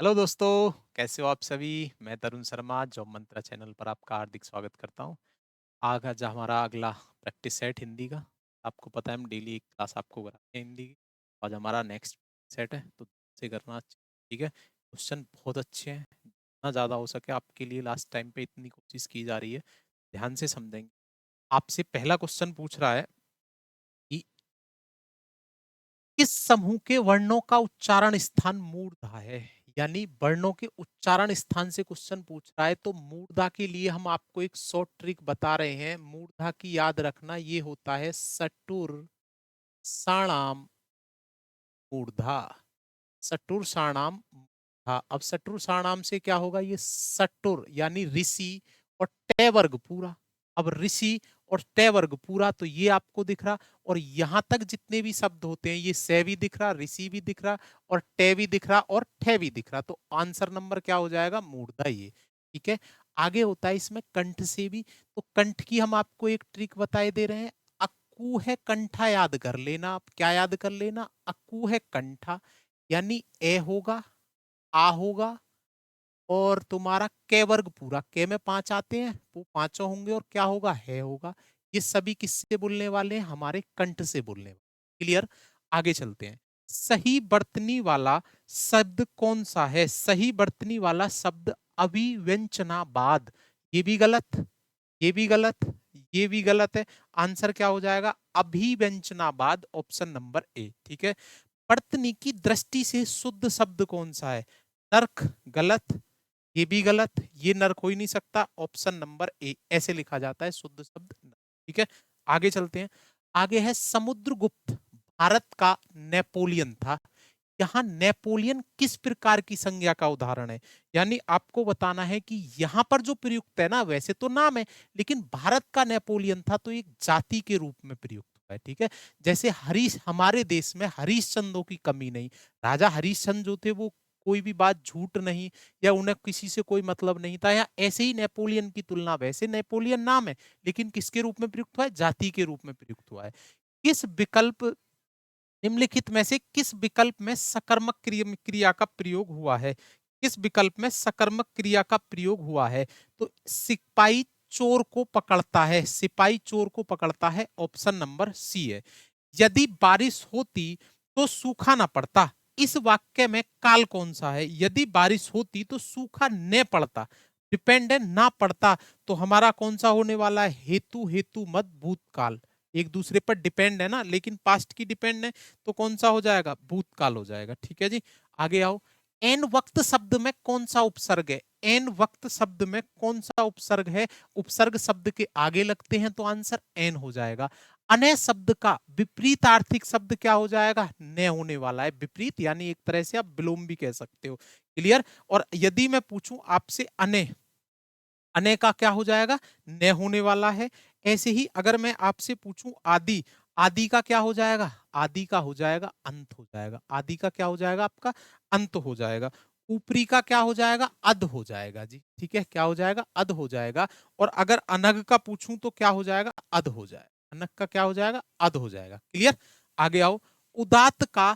Hello दोस्तों, कैसे हो आप सभी? मैं तरुण शर्मा जॉब मंत्रा चैनल पर आपका हार्दिक स्वागत करता हूँ। आज हमारा अगला प्रैक्टिस सेट हिंदी का। आपको पता है हम डेली एक क्लास आपको कराते हैं हिंदी की। आज हमारा नेक्स्ट सेट है तो से करना ठीक है। क्वेश्चन बहुत अच्छे हैं, जितना ज़्यादा हो सके आपके लिए लास्ट टाइम पे इतनी कोशिश की जा रही है। ध्यान से समझेंगे। आपसे पहला क्वेश्चन पूछ रहा है कि किस समूह के वर्णों का उच्चारण स्थान मूर्धा है? यानी वर्णों के उच्चारण स्थान से क्वेश्चन पूछ रहा है तो मूर्धा के लिए हम आपको एक शॉर्ट ट्रिक बता रहे हैं। मूर्धा की याद रखना ये होता है सटुर साणाम मूर्धा। सटुर साणाम मूर्धा। अब सटुर साणाम से क्या होगा? ये सटुर यानी ऋषि और टे वर्ग पूरा। अब ऋषि और टे वर्ग पूरा तो ये आपको दिख रहा, और यहां तक जितने भी शब्द होते हैं ये से भी दिख रहा, ऋषि भी दिख रहा, और टे भी दिख रहा, और ठे भी दिख रहा। तो आंसर नंबर क्या हो जाएगा? मूर्धा। ये ठीक है। आगे होता है इसमें कंठ से भी। तो कंठ की हम आपको एक ट्रिक बताए दे रहे हैं। अक्कू है कंठा याद कर लेना। आप क्या याद कर लेना? अक्कू है कंठा, यानी ए होगा, आ होगा, और तुम्हारा के वर्ग पूरा। के में 5 आते हैं, वो पांचों होंगे, और क्या होगा? है होगा। ये सभी किससे बोलने वाले हैं? हमारे कंठ से बोलने वाले। क्लियर? आगे चलते हैं। सही वर्तनी वाला शब्द कौन सा है? सही वर्तनी वाला शब्द अभिव्यंजनाबाद। ये भी गलत, ये भी गलत, ये भी गलत है। आंसर क्या हो जाएगा? अभिव्यंजनाबाद, ऑप्शन नंबर ए। ठीक है। वर्तनी की दृष्टि से शुद्ध शब्द कौन सा है? नर्क, गलत, ये भी गलत, ये नर्क हो ही नहीं सकता। ऑप्शन नंबर ए, ऐसे लिखा जाता है शुद्ध शब्द नर्क। ठीक है। आगे चलते हैं। आगे है समुद्रगुप्त भारत का नेपोलियन था। यहाँ नेपोलियन किस प्रकार की संज्ञा का उदाहरण है? यानी आपको बताना है कि यहाँ पर जो प्रयुक्त है ना, वैसे तो नाम है, लेकिन भारत का नेपोलियन था तो एक जाति के रूप में प्रयुक्त हुआ है। ठीक है। जैसे हरीश, हमारे देश में हरीशचंद्रों की कमी नहीं। राजा हरीशचंद्र जो थे वो कोई भी बात झूठ नहीं, या उन्हें किसी से कोई मतलब नहीं था। या ऐसे ही नेपोलियन की तुलना, वैसे नेपोलियन नाम है लेकिन किसके रूप में प्रयुक्त हुआ है? जाति के रूप में प्रयुक्त हुआ है। किस विकल्प, निम्नलिखित में से किस विकल्प में सकर्मक क्रिया का प्रयोग हुआ है? किस विकल्प में सकर्मक क्रिया का प्रयोग हुआ है? तो सिपाही चोर को पकड़ता है, सिपाही चोर को पकड़ता है, ऑप्शन नंबर सी है। यदि बारिश होती तो सूखा ना पड़ता। इस वाक्य में काल कौन सा है? यदि बारिश होती तो सूखा न पड़ता। डिपेंड है ना पड़ता, तो हमारा कौन सा होने वाला है? हेतु, हेतु मत भूतकाल। एक दूसरे पर डिपेंड है ना, लेकिन पास्ट की डिपेंड है तो कौन सा हो जाएगा? भूतकाल हो जाएगा। ठीक है जी। आगे आओ। एन वक्त शब्द में कौन सा उपसर्ग है? एन वक्त शब्द में कौन सा उपसर्ग है? उपसर्ग शब्द के आगे लगते हैं तो आंसर एन हो जाएगा। अनय शब्द का विपरीत आर्थिक शब्द क्या हो जाएगा? न होने वाला है। विपरीत यानी एक तरह से आप विलोम भी कह सकते हो। क्लियर? और यदि मैं पूछूं आपसे अनय, अने का क्या हो जाएगा? न होने वाला है। ऐसे ही अगर मैं आपसे पूछूं आदि, आदि का क्या हो जाएगा? आदि का हो जाएगा अंत हो जाएगा। आदि का क्या हो जाएगा? आपका अंत हो जाएगा। ऊपरी का क्या हो जाएगा? अध हो जाएगा जी। ठीक है। क्या हो जाएगा? अध हो जाएगा। और अगर अनग का पूछूं तो क्या हो जाएगा? अध हो जाएगा। अनग का क्या हो जाएगा? अध हो जाएगा। क्लियर? आगे आओ। उदात्त का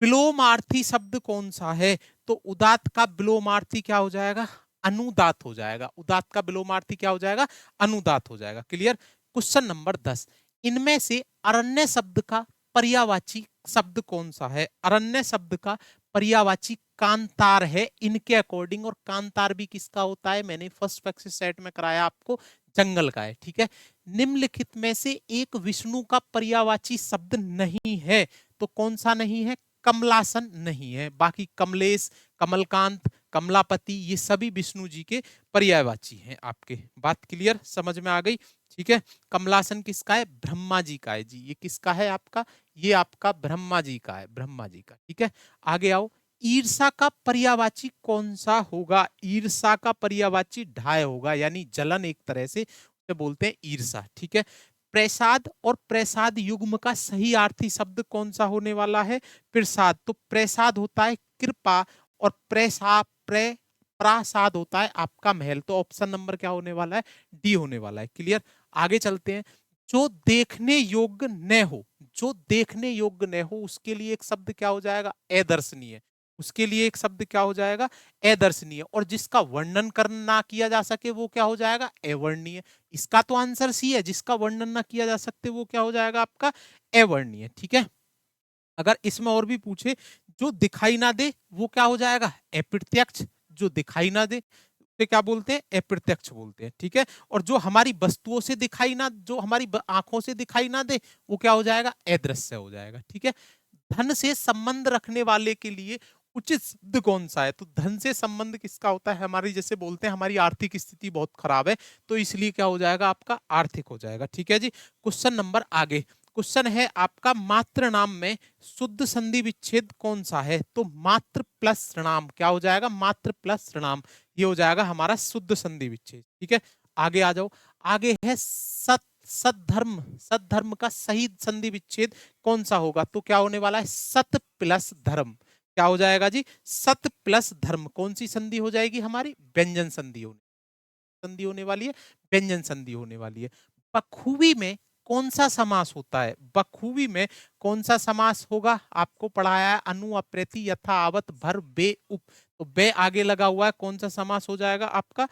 विलोमार्थी शब्द कौन सा है? तो उदात्त का विलोमार्थी क्या हो जाएगा? अनुदात हो जाएगा। उदात का विलोमार्थी क्या हो जाएगा? अनुदात हो जाएगा। क्लियर? Question number 10। इनमें से अरण्य शब्द का पर्यायवाची शब्द कौन सा है? अरण्य शब्द का पर्यायवाची कांतार है इनके अकॉर्डिंग। और कांतार भी किसका होता है? मैंने फर्स्ट प्रैक्टिस सेट में कराया आपको, जंगल का है। ठीक है। निम्नलिखित में से एक विष्णु का पर्यायवाची शब्द नहीं है, तो कौन सा नहीं है? कमलासन नहीं है। बाकी कमलेश, कमलकांत, कमलापति ये सभी विष्णु जी के पर्यायवाची हैं आपके। बात क्लियर? समझ में आ गई? ठीक है। कमलासन किसका है? ब्रह्मा जी का है जी। ये किसका है आपका? ये आपका ब्रह्मा जी का है, ब्रह्मा जी का। ठीक है। आगे आओ। ईर्षा का पर्यायवाची कौन सा होगा? ईर्षा का पर्यायवाची ढाय होगा, यानी जलन एक तरह से उसे बोलते हैं ईर्षा। ठीक है। प्रसाद और प्रसाद युग्म का सही अर्थी शब्द कौन सा होने वाला है? प्रसाद। तो प्रसाद होता है कृपा, और प्रासाद होता है आपका महल। तो ऑप्शन नंबर क्या होने वाला है? डी होने वाला है। क्लियर? आगे चलते हैं। जो देखने योग्य न हो, जो देखने योग्य न हो उसके लिए एक शब्द क्या हो जाएगा? अदर्शनीय। उसके लिए एक शब्द क्या हो जाएगा, अदर्शनीय। और जिसका वर्णन करना ना किया जा सके वो क्या हो जाएगा, अवर्णनीय। इसका तो आंसर सी है, जिसका वर्णन ना किया जा सकते वो क्या हो जाएगा आपका, अवर्णनीय। ठीक है। अगर इसमें और भी पूछे, जो दिखाई ना दे वो क्या हो जाएगा, अप्रत्यक्ष। जो दिखाई ना दे उसे क्या बोलते हैं, अप्रत्यक्ष बोलते हैं। ठीक है। और जो हमारी वस्तुओं से दिखाई ना, जो हमारी आंखों से दिखाई ना दे वो क्या हो जाएगा, अदृश्य हो जाएगा। ठीक है। धन से संबंध रखने वाले के लिए उचित शब्द कौन सा है, तो धन से संबंध किसका होता है, हमारी जैसे बोलते हैं हमारी आर्थिक स्थिति बहुत खराब है, तो इसलिए क्या हो जाएगा आपका, आर्थिक हो जाएगा। ठीक है जी। क्वेश्चन नंबर आगे, क्वेश्चन है आपका, मात्र नाम में शुद्ध संधि विच्छेद कौन सा है, तो मात्र प्लस ऋणाम क्या हो जाएगा, मात्र प्लस ऋणाम, ये हो जाएगा हमारा शुद्ध संधि विच्छेद। ठीक है। आगे आ जाओ। आगे है सद्धर्म, सद्धर्म का सही संधि विच्छेद कौन सा होगा, तो क्या होने वाला है, सत प्लस धर्म। क्या हो जाएगा जी, सत प्लस धर्म। कौन सी संधि हो जाएगी हमारी, व्यंजन संधि संधि होने वाली है, व्यंजन संधि होने वाली है। बखूबी में कौन सा समास होता है, बखूबी में कौन सा समास होगा, आपको पढ़ाया है, अनु अप्रति यथा आवत भर बे उप, तो बे आगे लगा हुआ है, कौन सा समास हो जाएगा आपका,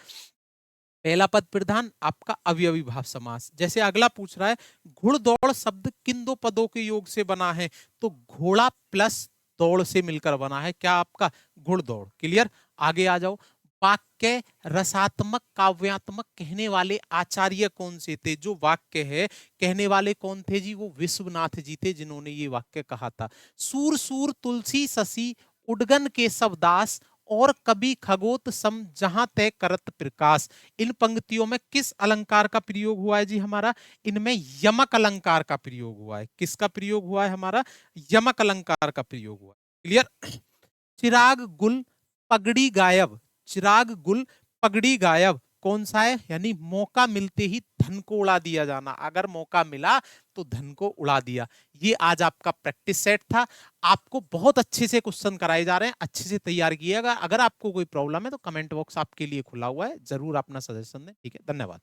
पहला पद प्रधान आपका अवयवी भाव समास। जैसे अगला पूछ रहा है, घुड़दौड़ शब्द किन दो पदों के योग से बना है, तो घोड़ा प्लस दौड़ से मिलकर बना है, क्या आपका, घुड़दौड़। क्लियर। आगे आ जाओ। वाक्य रसात्मक काव्यात्मक कहने वाले आचार्य कौन से थे, जो वाक्य है कहने वाले कौन थे जी, वो विश्वनाथ जी थे, जिन्होंने ये वाक्य कहा था। सूर सूर तुलसी शशि उडगन केशव दास और कभी खगोत सम जहां तय करत प्रकाश। इन पंक्तियों में किस अलंकार का प्रयोग हुआ है जी हमारा, इनमें यमक अलंकार का प्रयोग हुआ है। किसका प्रयोग हुआ है हमारा, यमक अलंकार का प्रयोग हुआ है। क्लियर। चिराग गुल पगड़ी गायब, चिराग गुल पगड़ी गायब कौन सा है, यानी मौका मिलते ही धन को उड़ा दिया जाना, अगर मौका मिला तो धन को उड़ा दिया। ये आज आपका प्रैक्टिस सेट था। आपको बहुत अच्छे से क्वेश्चन कराए जा रहे हैं, अच्छे से तैयार किएगा। अगर आपको कोई प्रॉब्लम है तो कमेंट बॉक्स आपके लिए खुला हुआ है, जरूर अपना सजेशन दें। ठीक है, धन्यवाद।